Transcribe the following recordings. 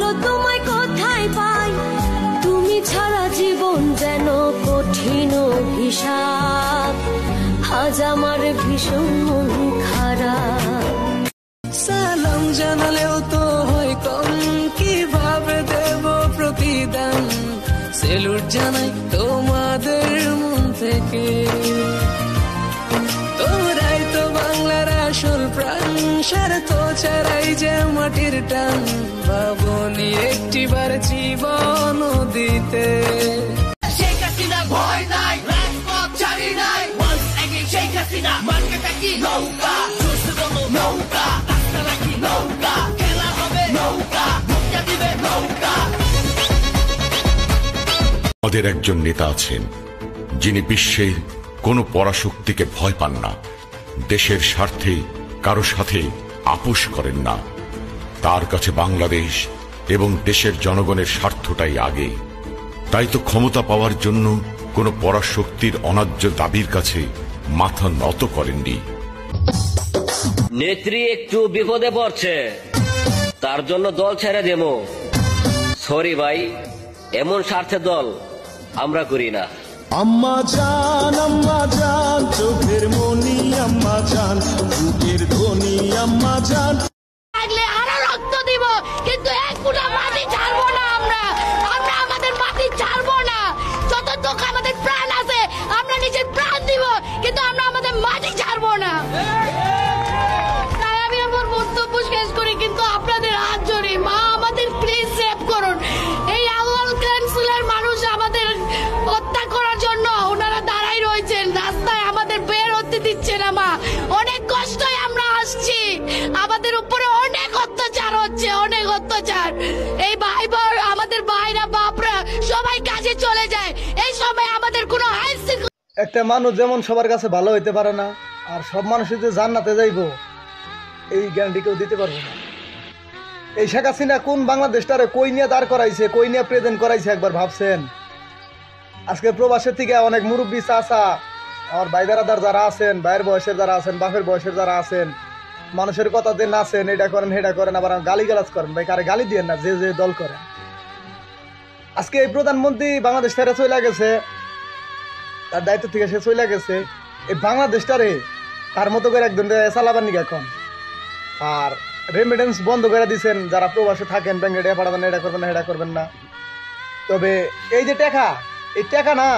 বলো তোমায় কোথায় পাই, তুমি ছাড়া জীবন যেন কঠিন হিসাব, আজ আমার ভীষণ মন খারাপ। সালাম জানালেও তো হয় কম, কিভাবে দেব প্রতিদান, সেলুট জানাই তোমাদের মন থেকে। তোমরাই তো বাংলার আসল প্রাণ, স্বার্থ ছাড়াই যে মাটির টান, ভাবনি একটিবার জীবন দিতে। শেখ হাসিনা ভয় নাই, রাজপথ ছাড়ি নাই, once again শেখ হাসিনা মার্কেটা কি নৌকা, নৌকা রাস্তা নাকি নৌকা, খেলা হবে নৌকা, মুক্তা দিবে নৌকা। আমাদের একজন নেতা আছেন যিনি বিশ্বের কোনো পরাশক্তিকে ভয় পান না, দেশের স্বার্থে কারো সাথে আপোষ করেন না। তার কাছে বাংলাদেশ এবং দেশের জনগণের স্বার্থটাই আগে। তাই তো ক্ষমতা পাওয়ার জন্য কোনো পরাশক্তির অন্যায্য দাবির কাছে মাথা নত করেননি। নেত্রী একটু বিপদে পড়ছে, তার জন্য দল ছেড়ে দেবো। সরি ভাই, এমন স্বার্থে দল আমরা করি না। আম্মা জান চোখের মনি, আম্মা জান বুকের ধ্বনি, আম্মা জান। আরো রক্ত দিব, কিন্তু এক ফুটা মাটি ছাড়বো না। আমরা আমাদের মাটি ছাড়বো না। যতটুক আমাদের প্রাণ আছে আমরা নিজের প্রাণ দিব, কিন্তু আমরা আমাদের মাটি ছাড়বো না। তাই আমি আমার বক্তব্য শেষ করি, কিন্তু আপনাদের হাত জড়ি, মা আমাদের প্লিজ সেভ করুন। এই আউয়াল কাউন্সিলের মানুষ আমাদের হত্যা করার জন্য ওনারা দাঁড়াই রয়েছেন রাস্তায়, আমাদের বের হতে দিচ্ছে না। মা অনেক কষ্টই আমরা আসছি, আমাদের উপরে অনেক অত্যাচার হচ্ছে, অনেক অত্যাচার। এই ভাই বোন, আমাদের ভাইরা বাপরা সবাই কাজে চলে যায়, এই সময় আমাদের কোনো আইন। একটা মানুষ যেমন সবার কাছে ভালো হইতে পারে না, আর সব মানুষের যে জান্নাতে যাইবো এই গ্যারান্টি কেউ দিতে পারবো না। এই শেখ হাসিনা কোন বাংলাদেশটারে কই নিয়ে দাঁড় করাইছে, কই নিয়ে প্রেজেন্ট করাইছে একবার ভাবছেন? আজকে প্রবাসের থেকে অনেক মুরব্বী চাচা, আমার ভাই বেড়াদার যারা আছেন, ভাইয়ের বয়সের যারা আছেন, বাপের বয়সের যারা আছেন, মানুষের কথাতে নাচেন, এটা করেন সেটা করেন, আবার গালি গালাজ করেন। ভাই কারে গালি দিয়ে না, যে যে দল করেন। আজকে এই প্রধানমন্ত্রী বাংলাদেশ ছেড়ে চলে গেছে, তার দায়িত্ব থেকে সে চলে গেছে। এই বাংলাদেশটারে তার মতো করে একদম চালাবার নিকে এখন। আর রেমিটেন্স বন্ধ করে দিচ্ছেন, যারা প্রবাসে থাকেন ব্যাংকে টাকা পাঠাবেন না, এটা করবেন না, এটা করবেন না। তবে এই যে টাকা, এই টাকা না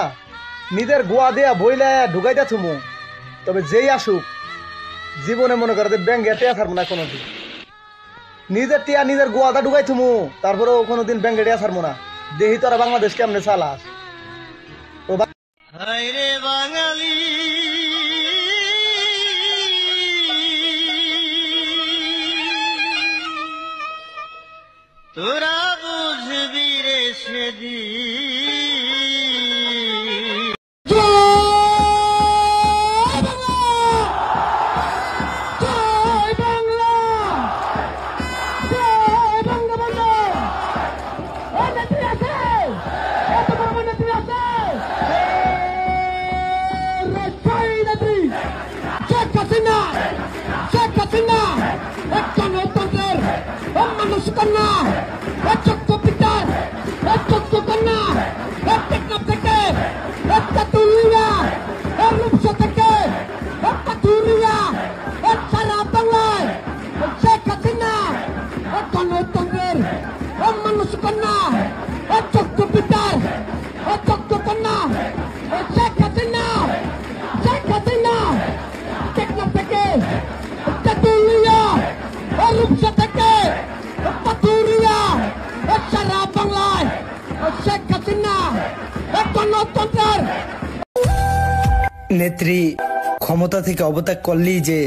নিজের গোয়া দেয়া বইলে ঢুকাইতে থুমু। তবে যেই আসুক জীবনে মনে করে যে ব্যাংকে টেয়া ছাড়বো না কোনোদিন, নিজের টিয়া নিজের গোয়াটা ঢুকাই থুমু, তারপরেও কোনোদিন ব্যাংকে টেয়া ছাড়বো না। দেখি তোরা বাংলাদেশ কেমনে চালাস। হায়রে বাঙালি তোরা বুঝবি রে সেদিন। কন্যা, চক্র পিতার, চক্র কন্যা, টেকনাফ থেকে, তুলিয়া, রূপসা থেকে, তুলিয়া, সারা বাংলায় শেখ হাসিনা, গণতন্ত্রের মানুষ কন্যা, চক্র পিতার, চক্র কন্যা, শেখ হাসিনা, টেকনাফ থেকে, তুলিয়া, রূপসা থেকে, সারা বাংলায় শেখ হাসিনা গণতন্ত্রের নেত্রী ক্ষমতা থেকে অবত্যাগ করলেই যে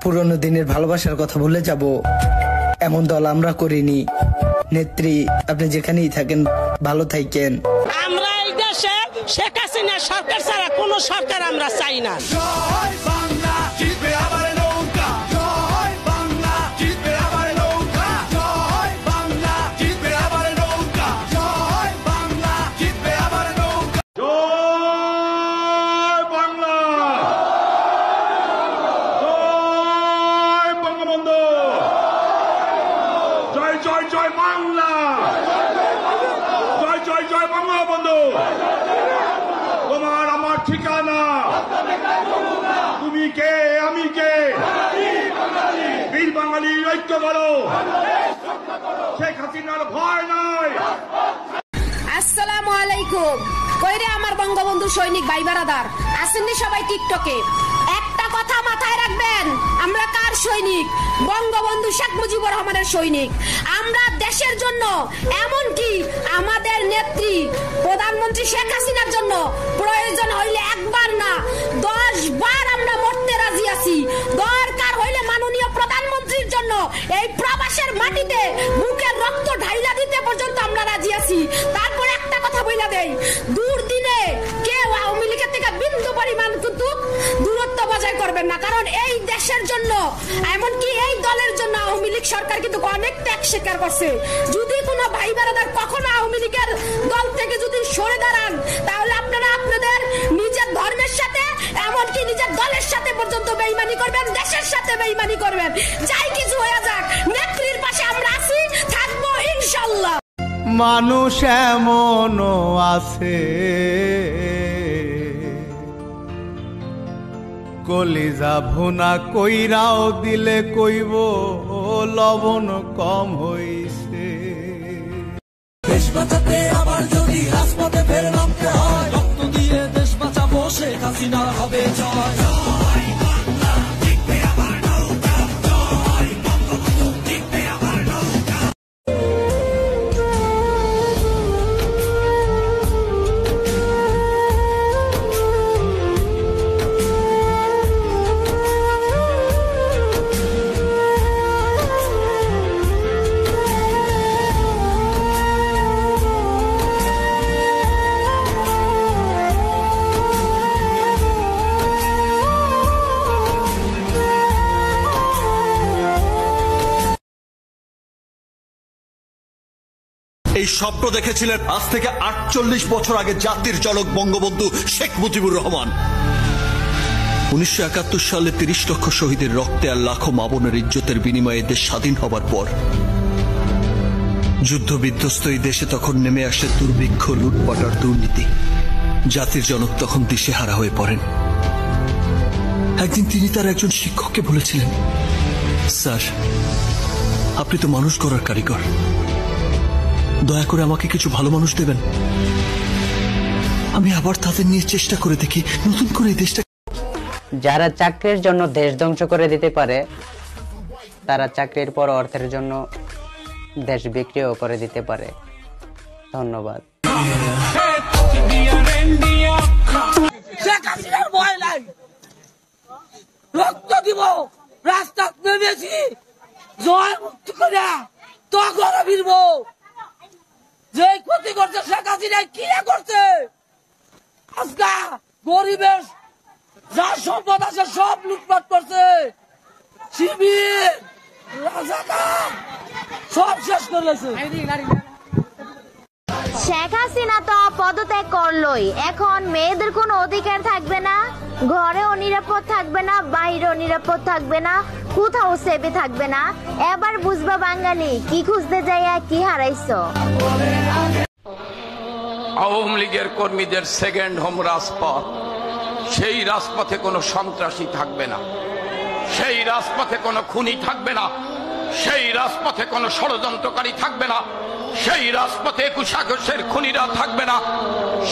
পুরনো দিনের ভালোবাসার কথা ভুলে যাব, এমন দল আমরা করিনি। নেত্রী, আপনি যেখানেই থাকেন ভালো থাকেন। আমরা এই দেশে শেখ হাসিনা সরকার ছাড়া কোন সরকার আমরা চাই না। জয় জয় বাংলা, জয় জয় জয় বঙ্গবন্ধু। তোমার আমার ঠিকানা, তুমি কে আমি কে, বীর বাঙালি ঐক্য করো, শেখ হাসিনার ভয় নাই। আসসালামু আলাইকুম। কইরে আমার বঙ্গবন্ধু সৈনিক ভাই বারাদার, আসেননি সবাই টিকটকে? একটা কথা মাথায় রাখবেন, আমরা কার সৈনিক? বঙ্গবন্ধু শেখ মুজিবুর রহমানের সৈনিক। আমরা দেশের জন্য, এমনকি আমাদের নেত্রী প্রধানমন্ত্রী শেখ হাসিনার জন্য প্রয়োজন হইলে একবার না 10 বার আমরা মরতে রাজি আছি। দরকার হইলে মাননীয় প্রধানমন্ত্রীর জন্য এই প্রবাসের মাটিতে বুকের রক্ত ঢাইলা দিতে পর্যন্ত আমরা রাজি আছি। তারপর একটা কথা বইলা দেই, দুর্দিনে কেউ আওয়ামী লীগের থেকে বিন্দু পরিমাণ কিন্তু দূরত্ব বজায় করবেন না, কারণ এই দেশের জন্য, এমনকি এই দলের জন্য আওয়ামী লীগ সরকার কিন্তু অনেক ত্যাগ স্বীকার করছে। যদি কোনো ভাই বারাদার কখনো আওয়ামী লীগের দল থেকে যদি সরে দাঁড়ান, তাহলে আপনারা আপনাদের নিজের ধর্মের সাথে, এমনকি নিজের দলের সাথে পর্যন্ত বেঈমানি করবেন, দেশের সাথে বেঈমানি করবেন। যাই কিছু হয়ে যাক, নেত্রীর পাশে আমরা আছি, থাকবো ইনশাল্লাহ। মানুষ এমনও আছে কলিজা ভুনা কইরাও দিলে কইব লবণ কম হইছে। দেশ বাঁচাতে আবার যদি রাজপথে ফের নামতে হয়, রক্ত দিয়ে দেশ বাঁচাবো, শেখ হাসিনা হবে জয়। এই স্বপ্ন দেখেছিলেন আজ থেকে 48 বছর আগে জাতির জনক বঙ্গবন্ধু শেখ মুজিবুর রহমান। 1971 সালে 30 লক্ষ শহীদের রক্তে আর লাখো মা বোনের ইজ্জতের বিনিময়ে দেশ স্বাধীন হবার পর যুদ্ধ বিধ্বস্ত এই দেশে তখন নেমে আসে দুর্ভিক্ষ, লুটপাট আর দুর্নীতি। জাতির জনক তখন দিশেহারা হয়ে পড়েন। একদিন তিনি তার একজন শিক্ষককে বলেছিলেন, স্যার, আপনি তো মানুষ গড়ার কারিগর, দয়া করে আমাকে কিছু ভালো মানুষ দেবেন, আমি আবার তাদের নিয়ে চেষ্টা করে দেখি নতুন করে এই দেশটা। যারা চাকরির জন্য দেশ ধ্বংস করে দিতে পারে, তারা চাকরির পর অর্থের জন্য দেশ বিক্রিও করে দিতে পারে। ধন্যবাদ। শেখ হাসিনার ভয় নাই, রক্ত দিব, রাস্তা নেমেছি, জয় মুক্ত করে তো ঘরে ফিরবো। যে ক্ষতি করছে শেখ হাসিনা, কি করছে আজকা গরিবের যা সম্পদ আছে সব লুটপাট করছে, শিবির রাজাকার সব শেষ করেছে। শেখ হাসিনা তো পদত্যাগ করলোই, এখন মেয়েদের কোনো অধিকার থাকবে না, ঘরেও নিরাপদ থাকবে না, বাইরেও নিরাপদ থাকবে না, কোথাও সেফে থাকবে না। এবার বুঝবা বাঙালি কি খুঁজতে যাইয়া কি হারাইছো। আওয়ামী লীগের কর্মীদের সেকেন্ড হোম রাজপথ, সেই রাজপথে কোনো সন্ত্রাসী থাকবে না, সেই রাজপথে কোনো খুনি থাকবে না, সেই রাজপথে কোনো ষড়যন্ত্রকারী থাকবে না, সেই রাজপথে 21 আগস্টের খুনিরা থাকবে না,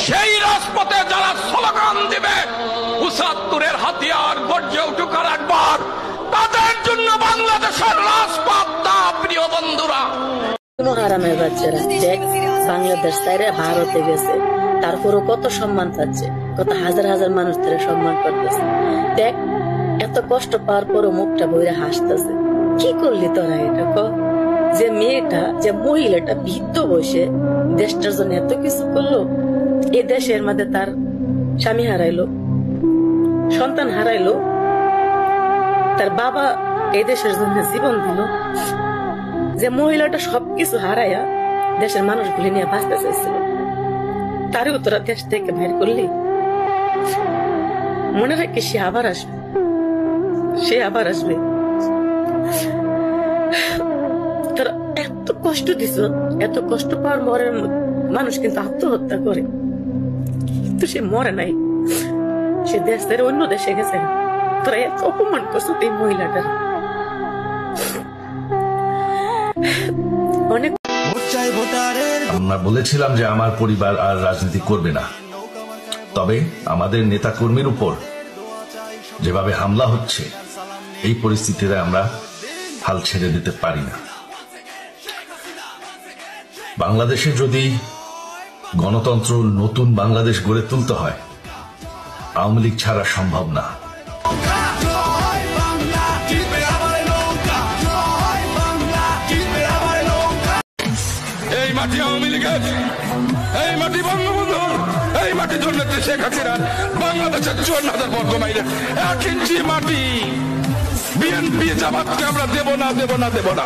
সেই রাজপথে যারা স্লোগান দিবে ৭৫-এর হাতিয়ার গর্জে উঠুক আর একবার, তাদের জন্য বাংলাদেশের রাজপথ না। প্রিয় বন্ধুরা, হারামের বাচ্চারা দেখ, বাংলাদেশ তাইরা ভারতে গেছে, তারপরও কত সম্মান পাচ্ছে, কত হাজার হাজার মানুষ তারা সম্মান করতেছে। দেখ, এত কষ্ট পাওয়ার পরও মুখটা বইরা হাসতেছে। কি করলি তোরা এটা? যে মেয়েটা, যে মহিলাটা বৃদ্ধ বসে দেশটার জন্য এত কিছু করলো, এ দেশের মধ্যে তার স্বামী হারাইলো, সন্তান হারাইলো, তার বাবা এই দেশের জন্য জীবন দিল। যে মহিলাটা সবকিছু হারাইয়া দেশের মানুষগুলি নিয়ে বাঁচতে চাইছিল, তারও তোরা দেশ থেকে বের করলি। মনে রাখি সে আবার আসবে, সে আবার আসবে। তারা এত কষ্ট দিছ, এত কষ্ট পাওয়ার মরার মানুষ কিন্তু আত্মহত্যা করে, কিন্তু সে মরে নাই, সে দেশ ছেড়ে অন্য দেশে গেছে। তোরা এত অপমান করছো এই মহিলাটা। অনেক আমরা বলেছিলাম যে আমার পরিবার আর রাজনীতি করবে না, তবে আমাদের নেতা কর্মীর উপর যেভাবে হামলা হচ্ছে এই পরিস্থিতিতে আমরা হাল ছেড়ে দিতে পারি না। বাংলাদেশে যদি গণতন্ত্র নতুন বাংলাদেশ গড়ে তুলতে হয়, আওয়ামী লীগ ছাড়া সম্ভব না। এই মাটি আওয়ামী লীগের, এই মাটি বঙ্গবন্ধুর, এই মাটি জন্মেছে শেখ হাসিনার। বাংলাদেশের 54,000 বর্গ মাইলের 1 ইঞ্চি মাটি বিএনপি জামাতকে আমরা দেব না, দেব না, দেব না।